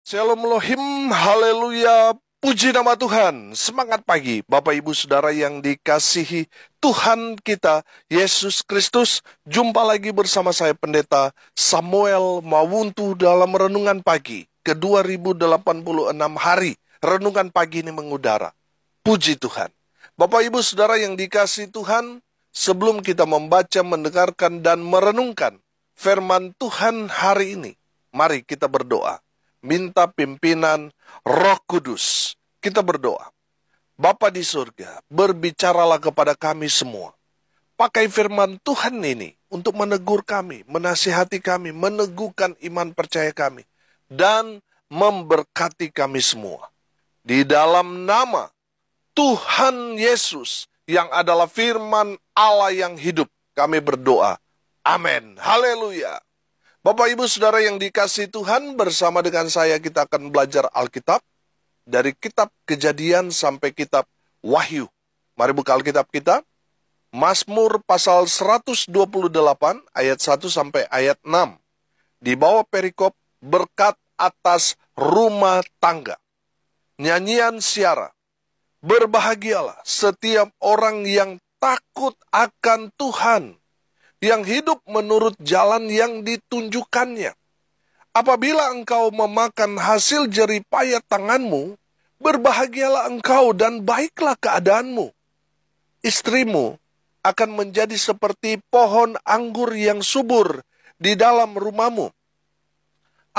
Shalom Elohim, haleluya, puji nama Tuhan. Semangat pagi, Bapak Ibu Saudara yang dikasihi Tuhan kita, Yesus Kristus. Jumpa lagi bersama saya Pendeta Samuel Mawuntu dalam Renungan Pagi ke 2086 hari. Renungan pagi ini mengudara. Puji Tuhan. Bapak Ibu Saudara yang dikasihi Tuhan, sebelum kita membaca, mendengarkan, dan merenungkan firman Tuhan hari ini, mari kita berdoa. Minta pimpinan Roh Kudus. Kita berdoa. Bapa di surga, berbicaralah kepada kami semua. Pakai firman Tuhan ini untuk menegur kami, menasihati kami, meneguhkan iman percaya kami, dan memberkati kami semua. Di dalam nama Tuhan Yesus yang adalah firman Allah yang hidup, kami berdoa. Amin. Haleluya. Bapak Ibu Saudara yang dikasihi Tuhan, bersama dengan saya kita akan belajar Alkitab dari kitab Kejadian sampai kitab Wahyu. Mari buka Alkitab kita. Mazmur pasal 128 ayat 1 sampai ayat 6. Di bawah perikop berkat atas rumah tangga. Nyanyian siara. Berbahagialah setiap orang yang takut akan Tuhan, yang hidup menurut jalan yang ditunjukkannya. Apabila engkau memakan hasil jeripaya tanganmu, berbahagialah engkau dan baiklah keadaanmu. Istrimu akan menjadi seperti pohon anggur yang subur di dalam rumahmu.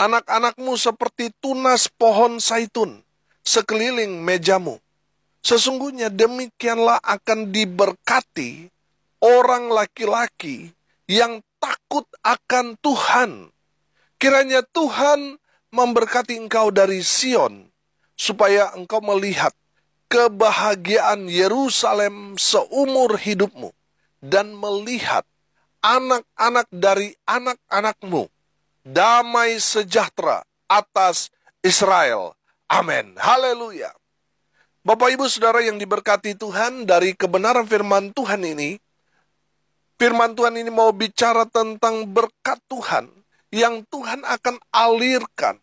Anak-anakmu seperti tunas pohon zaitun sekeliling mejamu. Sesungguhnya demikianlah akan diberkati orang laki-laki yang takut akan Tuhan. Kiranya Tuhan memberkati engkau dari Sion, supaya engkau melihat kebahagiaan Yerusalem seumur hidupmu, dan melihat anak-anak dari anak-anakmu, damai sejahtera atas Israel. Amin. Haleluya. Bapak Ibu Saudara yang diberkati Tuhan, dari kebenaran firman Tuhan ini, firman Tuhan ini mau bicara tentang berkat Tuhan yang Tuhan akan alirkan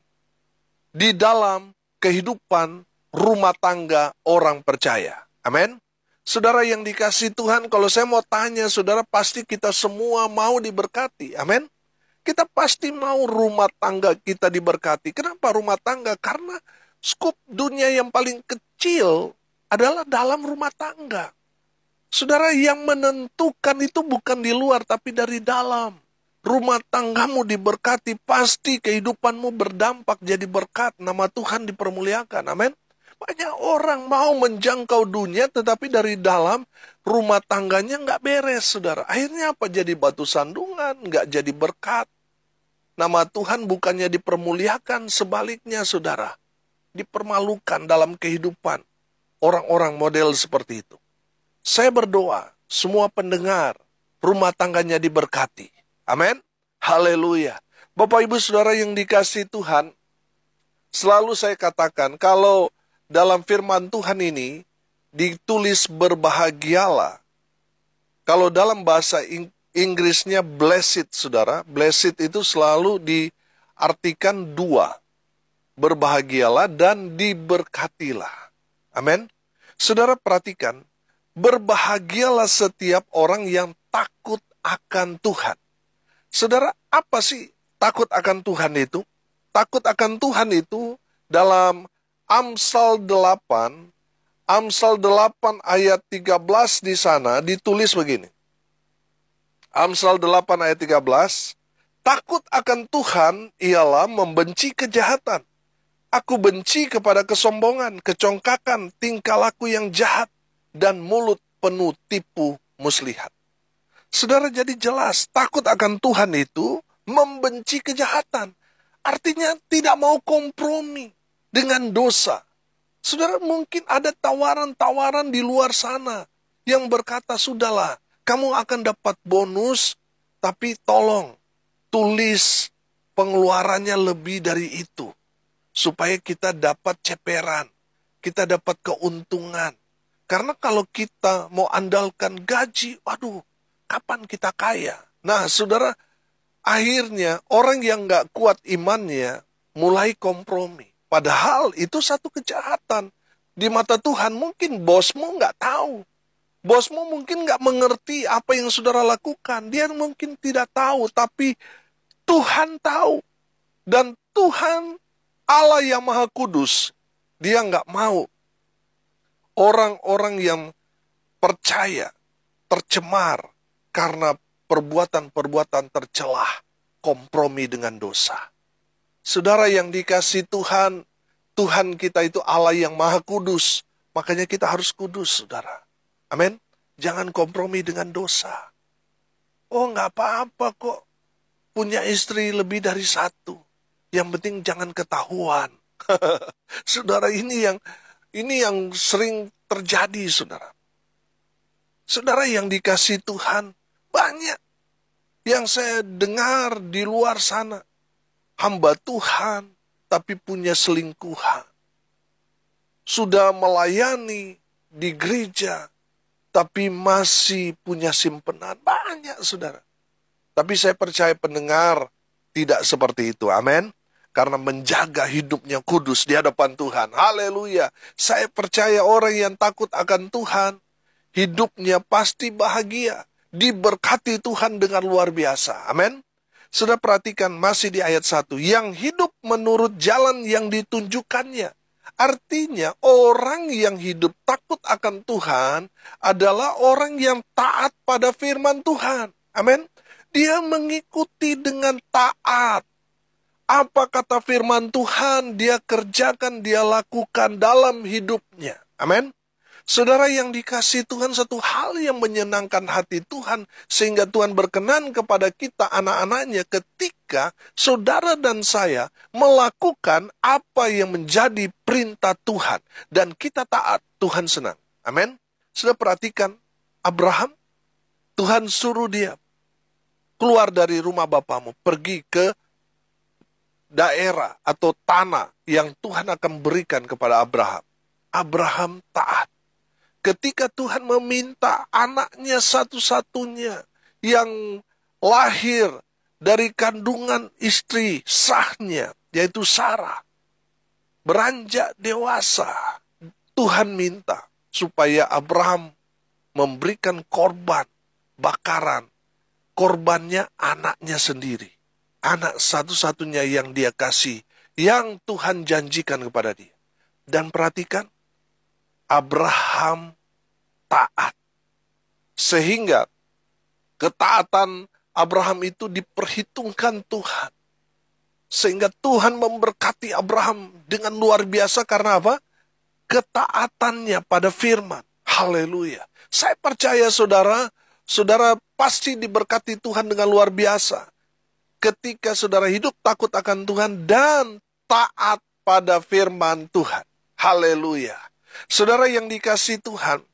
di dalam kehidupan rumah tangga orang percaya. Amin. Saudara yang dikasihi Tuhan, kalau saya mau tanya, saudara, pasti kita semua mau diberkati. Amin. Kita pasti mau rumah tangga kita diberkati. Kenapa rumah tangga? Karena skup dunia yang paling kecil adalah dalam rumah tangga. Saudara, yang menentukan itu bukan di luar, tapi dari dalam. Rumah tanggamu diberkati, pasti kehidupanmu berdampak jadi berkat. Nama Tuhan dipermuliakan, amin. Banyak orang mau menjangkau dunia, tetapi dari dalam rumah tangganya nggak beres, saudara. Akhirnya apa? Jadi batu sandungan, nggak jadi berkat. Nama Tuhan bukannya dipermuliakan, sebaliknya, saudara. Dipermalukan dalam kehidupan orang-orang model seperti itu. Saya berdoa, semua pendengar, rumah tangganya diberkati. Amin. Haleluya. Bapak Ibu Saudara yang dikasihi Tuhan, selalu saya katakan, kalau dalam firman Tuhan ini ditulis berbahagialah, kalau dalam bahasa Inggrisnya blessed, saudara, blessed itu selalu diartikan dua. Berbahagialah dan diberkatilah. Amin. Saudara perhatikan, berbahagialah setiap orang yang takut akan Tuhan. Saudara, apa sih takut akan Tuhan itu? Takut akan Tuhan itu dalam Amsal 8 ayat 13 di sana ditulis begini. Amsal 8 ayat 13, takut akan Tuhan ialah membenci kejahatan. Aku benci kepada kesombongan, kecongkakan, tingkah laku yang jahat, dan mulut penuh tipu muslihat. Saudara, jadi jelas, takut akan Tuhan itu membenci kejahatan. Artinya tidak mau kompromi dengan dosa. Saudara, mungkin ada tawaran-tawaran di luar sana yang berkata, sudahlah, kamu akan dapat bonus, tapi tolong tulis pengeluarannya lebih dari itu. Supaya kita dapat ceperan, kita dapat keuntungan. Karena kalau kita mau andalkan gaji, waduh, kapan kita kaya? Nah, saudara, akhirnya orang yang gak kuat imannya mulai kompromi. Padahal itu satu kejahatan. Di mata Tuhan mungkin bosmu nggak tahu. Bosmu mungkin nggak mengerti apa yang saudara lakukan. Dia mungkin tidak tahu, tapi Tuhan tahu. Dan Tuhan, Allah yang Maha Kudus, dia nggak mau orang-orang yang percaya tercemar karena perbuatan-perbuatan tercelah, kompromi dengan dosa. Saudara yang dikasih Tuhan, Tuhan kita itu Allah yang Maha Kudus. Makanya kita harus kudus, saudara. Amin. Jangan kompromi dengan dosa. Oh, nggak apa-apa kok punya istri lebih dari satu. Yang penting jangan ketahuan. Saudara, ini yang sering terjadi, saudara. Saudara yang dikasih Tuhan, banyak yang saya dengar di luar sana. Hamba Tuhan, tapi punya selingkuhan. Sudah melayani di gereja, tapi masih punya simpenan. Banyak, saudara. Tapi saya percaya pendengar tidak seperti itu. Amin. Karena menjaga hidupnya kudus di hadapan Tuhan. Haleluya. Saya percaya orang yang takut akan Tuhan, hidupnya pasti bahagia. Diberkati Tuhan dengan luar biasa. Amin. Sudah perhatikan masih di ayat 1. Yang hidup menurut jalan yang ditunjukkannya. Artinya orang yang hidup takut akan Tuhan adalah orang yang taat pada firman Tuhan. Amin. Dia mengikuti dengan taat. Apa kata firman Tuhan, dia kerjakan, dia lakukan dalam hidupnya. Amin. Saudara yang dikasih Tuhan, satu hal yang menyenangkan hati Tuhan, sehingga Tuhan berkenan kepada kita anak-anaknya ketika saudara dan saya melakukan apa yang menjadi perintah Tuhan. Dan kita taat, Tuhan senang. Amin. Sudah perhatikan, Abraham, Tuhan suruh dia keluar dari rumah bapamu, pergi ke daerah atau tanah yang Tuhan akan berikan kepada Abraham. Abraham taat. Ketika Tuhan meminta anaknya satu-satunya yang lahir dari kandungan istri sahnya, yaitu Sarah, beranjak dewasa, Tuhan minta supaya Abraham memberikan korban bakaran. Korbannya anaknya sendiri. Anak satu-satunya yang dia kasih, yang Tuhan janjikan kepada dia. Dan perhatikan, Abraham taat. Sehingga ketaatan Abraham itu diperhitungkan Tuhan. Sehingga Tuhan memberkati Abraham dengan luar biasa karena apa? Ketaatannya pada firman. Haleluya. Saya percaya saudara pasti diberkati Tuhan dengan luar biasa. Ketika saudara hidup takut akan Tuhan dan taat pada firman Tuhan. Haleluya. Saudara yang dikasih Tuhan,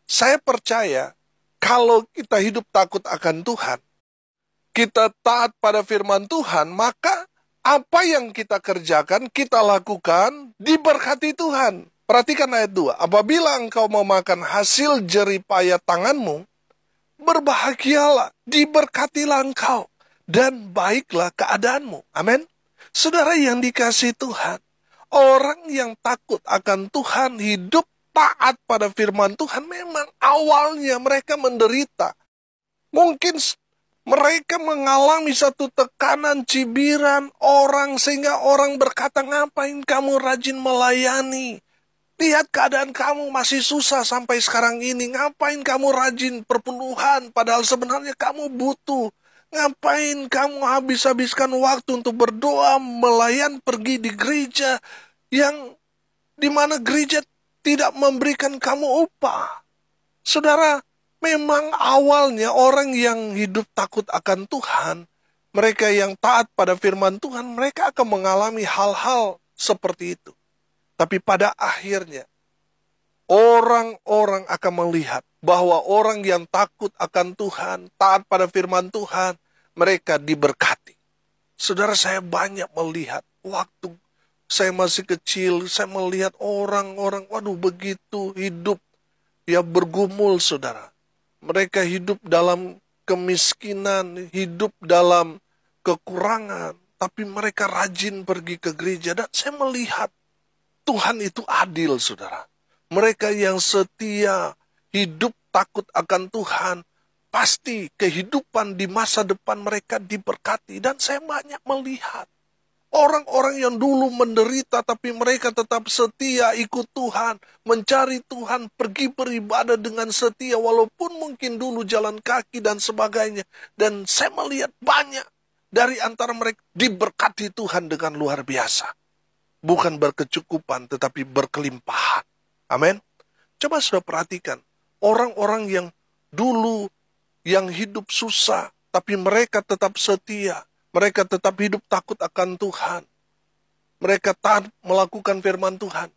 saya percaya kalau kita hidup takut akan Tuhan, kita taat pada firman Tuhan, maka apa yang kita kerjakan, kita lakukan, diberkati Tuhan. Perhatikan ayat 2. Apabila engkau memakan hasil jeripaya tanganmu, berbahagialah, diberkatilah engkau, dan baiklah keadaanmu. Amin. Saudara yang dikasih Tuhan, orang yang takut akan Tuhan, hidup taat pada firman Tuhan, memang awalnya mereka menderita. Mungkin mereka mengalami satu tekanan, cibiran orang, sehingga orang berkata, ngapain kamu rajin melayani? Lihat keadaan kamu masih susah sampai sekarang ini. Ngapain kamu rajin perpuluhan, padahal sebenarnya kamu butuh. Ngapain kamu habis-habiskan waktu untuk berdoa, melayan, pergi di gereja yang dimana gereja tidak memberikan kamu upah? Saudara, memang awalnya orang yang hidup takut akan Tuhan, mereka yang taat pada firman Tuhan, mereka akan mengalami hal-hal seperti itu. Tapi pada akhirnya, orang-orang akan melihat bahwa orang yang takut akan Tuhan, taat pada firman Tuhan, mereka diberkati. Saudara, saya banyak melihat, waktu saya masih kecil, saya melihat orang-orang, waduh begitu hidup, ya bergumul saudara. Mereka hidup dalam kemiskinan, hidup dalam kekurangan. tapi mereka rajin pergi ke gereja. Dan saya melihat Tuhan itu adil, saudara. Mereka yang setia, hidup takut akan Tuhan, pasti kehidupan di masa depan mereka diberkati. Dan saya banyak melihat orang-orang yang dulu menderita, tapi mereka tetap setia ikut Tuhan, mencari Tuhan, pergi beribadah dengan setia, walaupun mungkin dulu jalan kaki dan sebagainya. Dan saya melihat banyak dari antara mereka diberkati Tuhan dengan luar biasa. Bukan berkecukupan, tetapi berkelimpahan. Amin. Coba sudah perhatikan, orang-orang yang dulu yang hidup susah, tapi mereka tetap setia. Mereka tetap hidup takut akan Tuhan. Mereka taat melakukan firman Tuhan.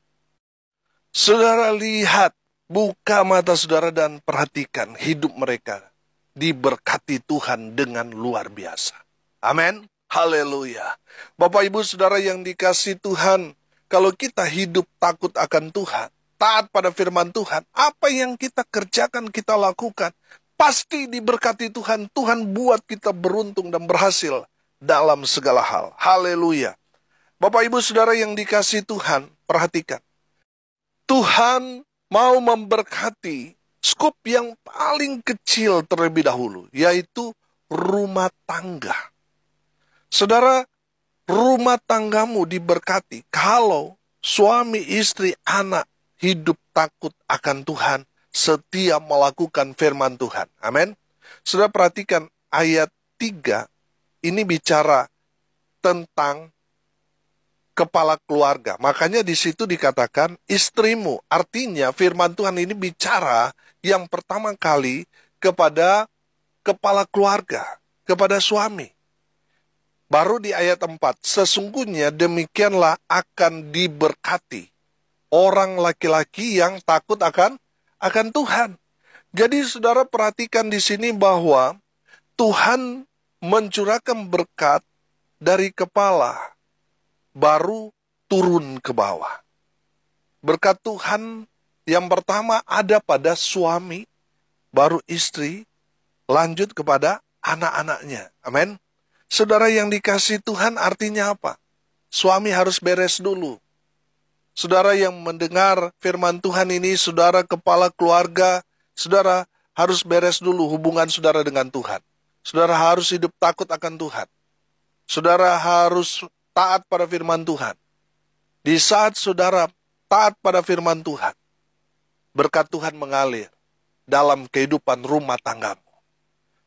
Saudara lihat, buka mata saudara dan perhatikan hidup mereka diberkati Tuhan dengan luar biasa. Amin. Haleluya. Bapak Ibu Saudara yang dikasihi Tuhan, kalau kita hidup takut akan Tuhan, taat pada firman Tuhan, apa yang kita kerjakan, kita lakukan, pasti diberkati Tuhan. Tuhan buat kita beruntung dan berhasil dalam segala hal. Haleluya. Bapak Ibu Saudara yang dikasihi Tuhan, perhatikan. Tuhan mau memberkati skup yang paling kecil terlebih dahulu, yaitu rumah tangga. Saudara, rumah tanggamu diberkati kalau suami, istri, anak hidup takut akan Tuhan, setia melakukan firman Tuhan. Amin. Saudara perhatikan ayat 3, ini bicara tentang kepala keluarga. Makanya di situ dikatakan istrimu. Artinya firman Tuhan ini bicara yang pertama kali kepada kepala keluarga, kepada suami. Baru di ayat 4, sesungguhnya demikianlah akan diberkati orang laki-laki yang takut akan Tuhan. Jadi saudara perhatikan di sini bahwa Tuhan mencurahkan berkat dari kepala, baru turun ke bawah. Berkat Tuhan yang pertama ada pada suami, baru istri, lanjut kepada anak-anaknya. Amin. Saudara yang dikasihi Tuhan artinya apa? Suami harus beres dulu. Saudara yang mendengar firman Tuhan ini, saudara kepala keluarga, saudara harus beres dulu hubungan saudara dengan Tuhan. Saudara harus hidup takut akan Tuhan. Saudara harus taat pada firman Tuhan. Di saat saudara taat pada firman Tuhan, berkat Tuhan mengalir dalam kehidupan rumah tanggamu.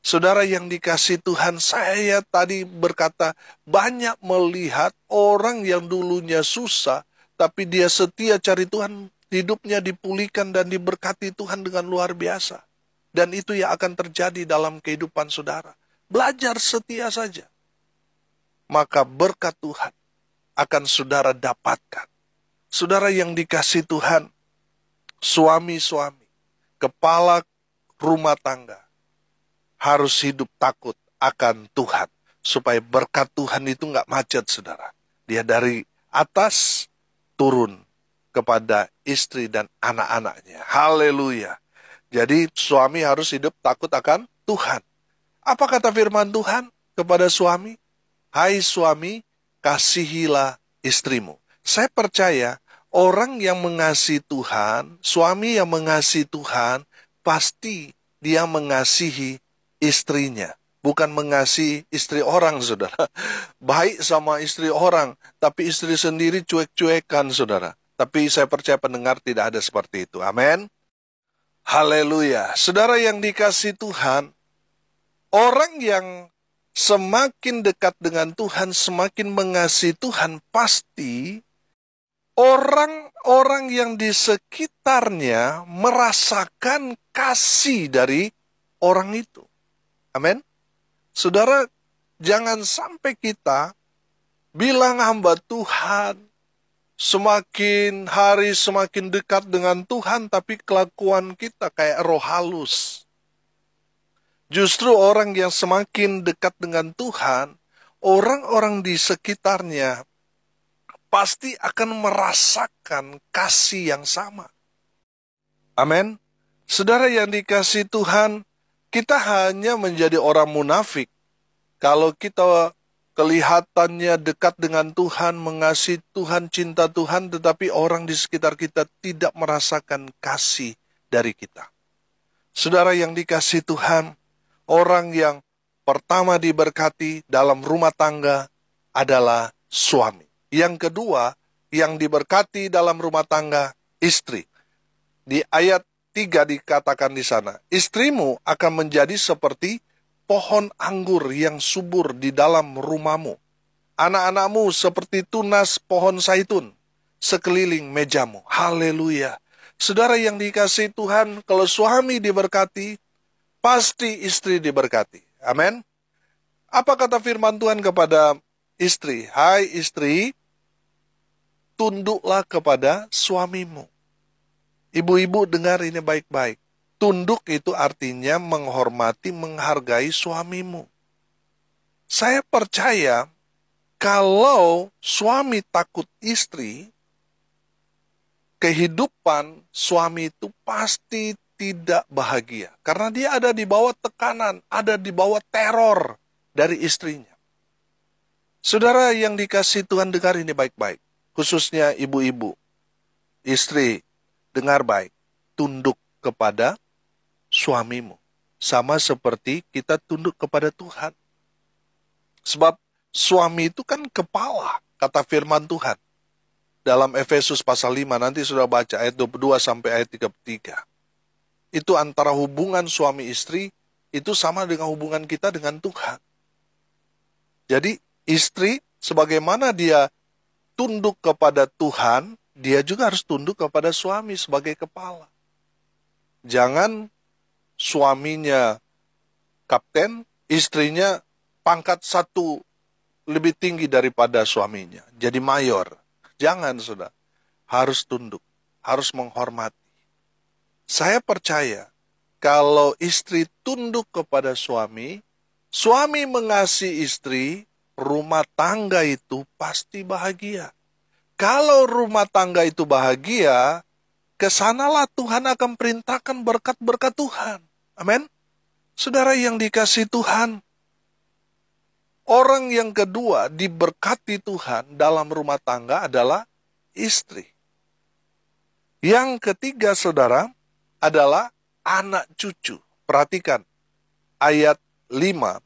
Saudara yang dikasihi Tuhan, saya tadi berkata, banyak melihat orang yang dulunya susah, tapi dia setia cari Tuhan, hidupnya dipulihkan dan diberkati Tuhan dengan luar biasa. Dan itu yang akan terjadi dalam kehidupan saudara. Belajar setia saja. Maka berkat Tuhan akan saudara dapatkan. Saudara yang dikasihi Tuhan, suami-suami, kepala rumah tangga, harus hidup takut akan Tuhan. Supaya berkat Tuhan itu nggak macet, saudara. Dia dari atas turun kepada istri dan anak-anaknya. Haleluya. Jadi suami harus hidup takut akan Tuhan. Apa kata firman Tuhan kepada suami? Hai suami, kasihilah istrimu. Saya percaya orang yang mengasihi Tuhan, suami yang mengasihi Tuhan, pasti dia mengasihi istrinya. Bukan mengasihi istri orang, saudara. Baik sama istri orang, tapi istri sendiri cuek-cuekan, saudara. Tapi saya percaya pendengar tidak ada seperti itu. Amin. Haleluya. Saudara yang dikasihi Tuhan, orang yang semakin dekat dengan Tuhan, semakin mengasihi Tuhan, pasti orang-orang yang di sekitarnya merasakan kasih dari orang itu. Amin. Saudara, jangan sampai kita bilang hamba Tuhan, semakin hari semakin dekat dengan Tuhan, tapi kelakuan kita kayak roh halus. Justru orang yang semakin dekat dengan Tuhan, orang-orang di sekitarnya pasti akan merasakan kasih yang sama. Amin. Saudara yang dikasihi Tuhan, kita hanya menjadi orang munafik kalau kita kelihatannya dekat dengan Tuhan, mengasihi Tuhan, cinta Tuhan, tetapi orang di sekitar kita tidak merasakan kasih dari kita. Saudara yang dikasihi Tuhan, orang yang pertama diberkati dalam rumah tangga adalah suami. Yang kedua, yang diberkati dalam rumah tangga, istri. Di ayat 3 dikatakan di sana, istrimu akan menjadi seperti pohon anggur yang subur di dalam rumahmu. Anak-anakmu seperti tunas pohon zaitun sekeliling mejamu. Haleluya. Saudara yang dikasihi Tuhan, kalau suami diberkati, pasti istri diberkati. Amin. Apa kata firman Tuhan kepada istri? Hai istri, tunduklah kepada suamimu. Ibu-ibu dengar ini baik-baik. Tunduk itu artinya menghormati, menghargai suamimu. Saya percaya kalau suami takut istri, kehidupan suami itu pasti tidak bahagia. Karena dia ada di bawah tekanan, ada di bawah teror dari istrinya. Saudara yang dikasihi Tuhan, dengar ini baik-baik. Khususnya ibu-ibu, istri, dengar baik. Tunduk kepada suamimu. Sama seperti kita tunduk kepada Tuhan. Sebab suami itu kan kepala, kata firman Tuhan. Dalam Efesus pasal 5, nanti sudah baca ayat 22 sampai ayat 33. Itu antara hubungan suami istri, itu sama dengan hubungan kita dengan Tuhan. Jadi istri, sebagaimana dia tunduk kepada Tuhan, dia juga harus tunduk kepada suami sebagai kepala. Jangan suaminya kapten, istrinya pangkat satu lebih tinggi daripada suaminya, jadi mayor. Jangan, sudah. Harus tunduk, harus menghormati. Saya percaya, kalau istri tunduk kepada suami, suami mengasihi istri, rumah tangga itu pasti bahagia. Kalau rumah tangga itu bahagia, kesanalah Tuhan akan perintahkan berkat-berkat Tuhan. Amin. Saudara yang dikasihi Tuhan, orang yang kedua diberkati Tuhan dalam rumah tangga adalah istri. Yang ketiga, saudara, adalah anak cucu. Perhatikan ayat 5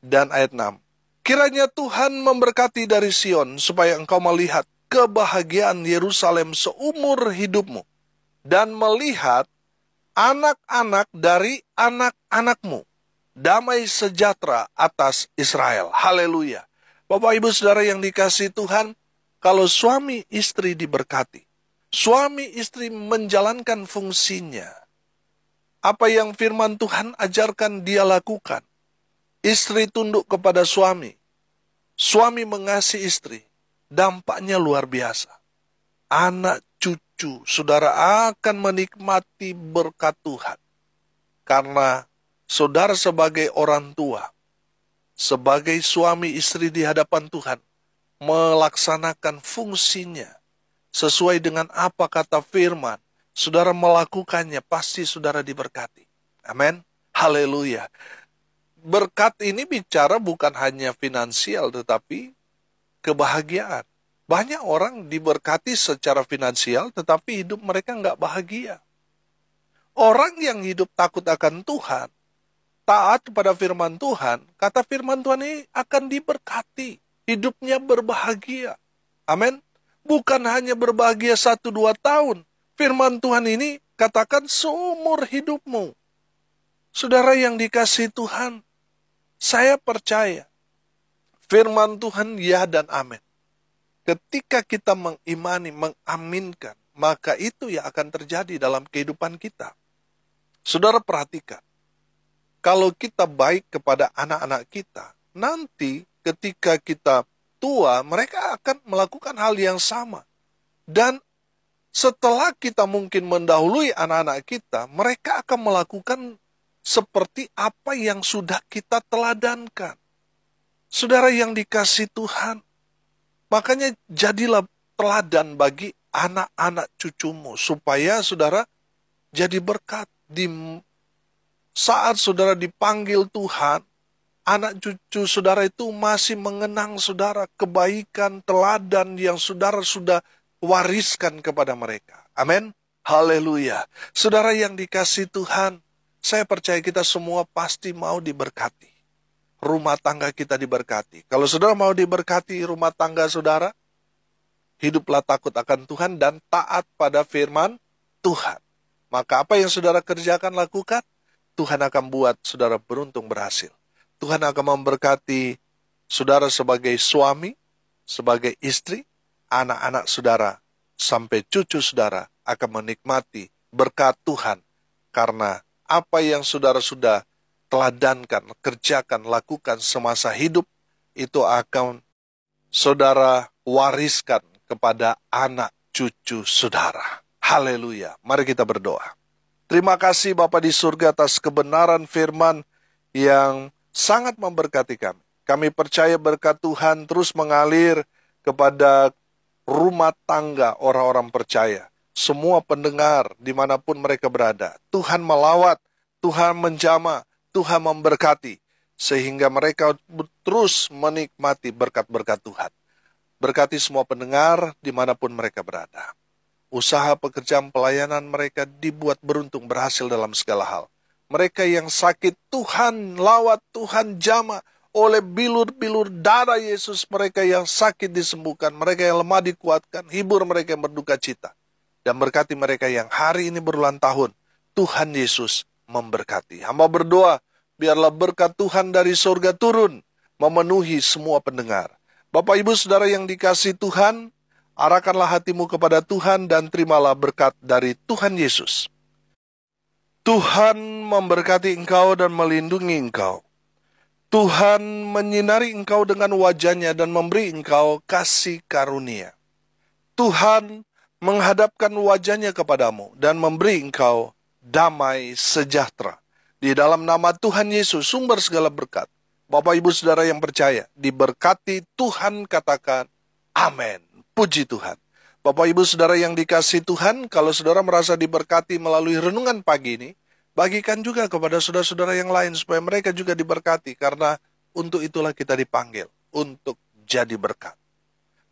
dan ayat 6. Kiranya Tuhan memberkati dari Sion supaya engkau melihat kebahagiaan Yerusalem seumur hidupmu dan melihat anak-anak dari anak-anakmu. Damai sejahtera atas Israel. Haleluya. Bapak ibu saudara yang dikasihi Tuhan, kalau suami istri diberkati, suami istri menjalankan fungsinya, apa yang firman Tuhan ajarkan dia lakukan. Istri tunduk kepada suami, suami mengasihi istri, dampaknya luar biasa. Anak cucu saudara akan menikmati berkat Tuhan. Karena saudara sebagai orang tua, sebagai suami istri di hadapan Tuhan, melaksanakan fungsinya sesuai dengan apa kata firman, saudara melakukannya, pasti saudara diberkati. Amin. Haleluya. Berkat ini bicara bukan hanya finansial, tetapi kebahagiaan. Banyak orang diberkati secara finansial, tetapi hidup mereka nggak bahagia. Orang yang hidup takut akan Tuhan, taat kepada firman Tuhan, kata firman Tuhan ini akan diberkati. Hidupnya berbahagia. Amin. Bukan hanya berbahagia 1-2 tahun. Firman Tuhan ini katakan seumur hidupmu. Saudara yang dikasihi Tuhan, saya percaya firman Tuhan ya dan amin. Ketika kita mengimani, mengaminkan, maka itu yang akan terjadi dalam kehidupan kita. Saudara perhatikan, kalau kita baik kepada anak-anak kita, nanti ketika kita tua, mereka akan melakukan hal yang sama. Dan setelah kita mungkin mendahului anak-anak kita, mereka akan melakukan seperti apa yang sudah kita teladankan. Saudara yang dikasihi Tuhan, makanya jadilah teladan bagi anak-anak cucumu, supaya saudara jadi berkat. Di saat saudara dipanggil Tuhan, anak cucu saudara itu masih mengenang saudara kebaikan, teladan yang saudara sudah wariskan kepada mereka. Amin. Haleluya. Saudara yang dikasihi Tuhan, saya percaya kita semua pasti mau diberkati. Rumah tangga kita diberkati. Kalau saudara mau diberkati rumah tangga saudara, hiduplah takut akan Tuhan dan taat pada firman Tuhan. Maka apa yang saudara kerjakan, lakukan, Tuhan akan buat saudara beruntung berhasil. Tuhan akan memberkati saudara sebagai suami, sebagai istri, anak-anak saudara, sampai cucu saudara akan menikmati berkat Tuhan. Karena apa yang saudara sudah teladankan, kerjakan, lakukan semasa hidup, itu akan saudara wariskan kepada anak cucu saudara. Haleluya. Mari kita berdoa. Terima kasih Bapa di surga atas kebenaran firman yang sangat memberkati kami. Kami percaya berkat Tuhan terus mengalir kepada rumah tangga orang-orang percaya. Semua pendengar dimanapun mereka berada. Tuhan melawat, Tuhan menjamah, Tuhan memberkati. Sehingga mereka terus menikmati berkat-berkat Tuhan. Berkati semua pendengar dimanapun mereka berada. Usaha pekerjaan pelayanan mereka dibuat beruntung berhasil dalam segala hal. Mereka yang sakit, Tuhan lawat, Tuhan jamah oleh bilur-bilur darah Yesus. Mereka yang sakit disembuhkan, mereka yang lemah dikuatkan, hibur mereka yang berduka cita. Dan berkati mereka yang hari ini berulang tahun. Tuhan Yesus memberkati. Hamba berdoa, biarlah berkat Tuhan dari surga turun, memenuhi semua pendengar. Bapak Ibu Saudara yang dikasihi Tuhan, arahkanlah hatimu kepada Tuhan dan terimalah berkat dari Tuhan Yesus. Tuhan memberkati engkau dan melindungi engkau. Tuhan menyinari engkau dengan wajah-Nya dan memberi engkau kasih karunia. Tuhan menghadapkan wajah-Nya kepadamu dan memberi engkau damai sejahtera. Di dalam nama Tuhan Yesus, sumber segala berkat. Bapak Ibu Saudara yang percaya, diberkati Tuhan, katakan amin. Puji Tuhan. Bapak Ibu Saudara yang dikasihi Tuhan, kalau saudara merasa diberkati melalui renungan pagi ini, bagikan juga kepada saudara-saudara yang lain supaya mereka juga diberkati, karena untuk itulah kita dipanggil, untuk jadi berkat.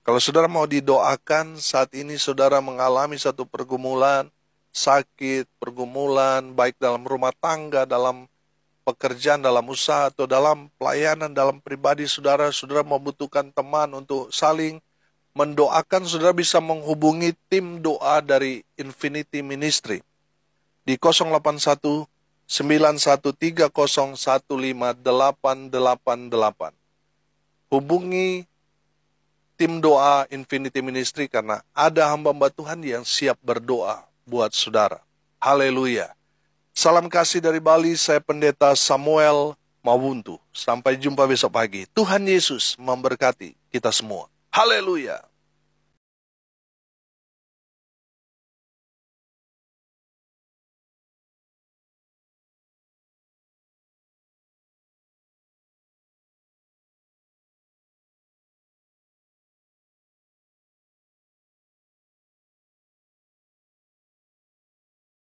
Kalau saudara mau didoakan, saat ini saudara mengalami satu pergumulan, sakit, pergumulan, baik dalam rumah tangga, dalam pekerjaan, dalam usaha, atau dalam pelayanan, dalam pribadi saudara, saudara membutuhkan teman untuk saling mendoakan, saudara bisa menghubungi tim doa dari Infinity Ministry di 081 913 015 888. Hubungi tim doa Infinity Ministry karena ada hamba-hamba Tuhan yang siap berdoa buat saudara. Haleluya. Salam kasih dari Bali, saya Pendeta Samuel Mawuntu. Sampai jumpa besok pagi. Tuhan Yesus memberkati kita semua. Haleluya.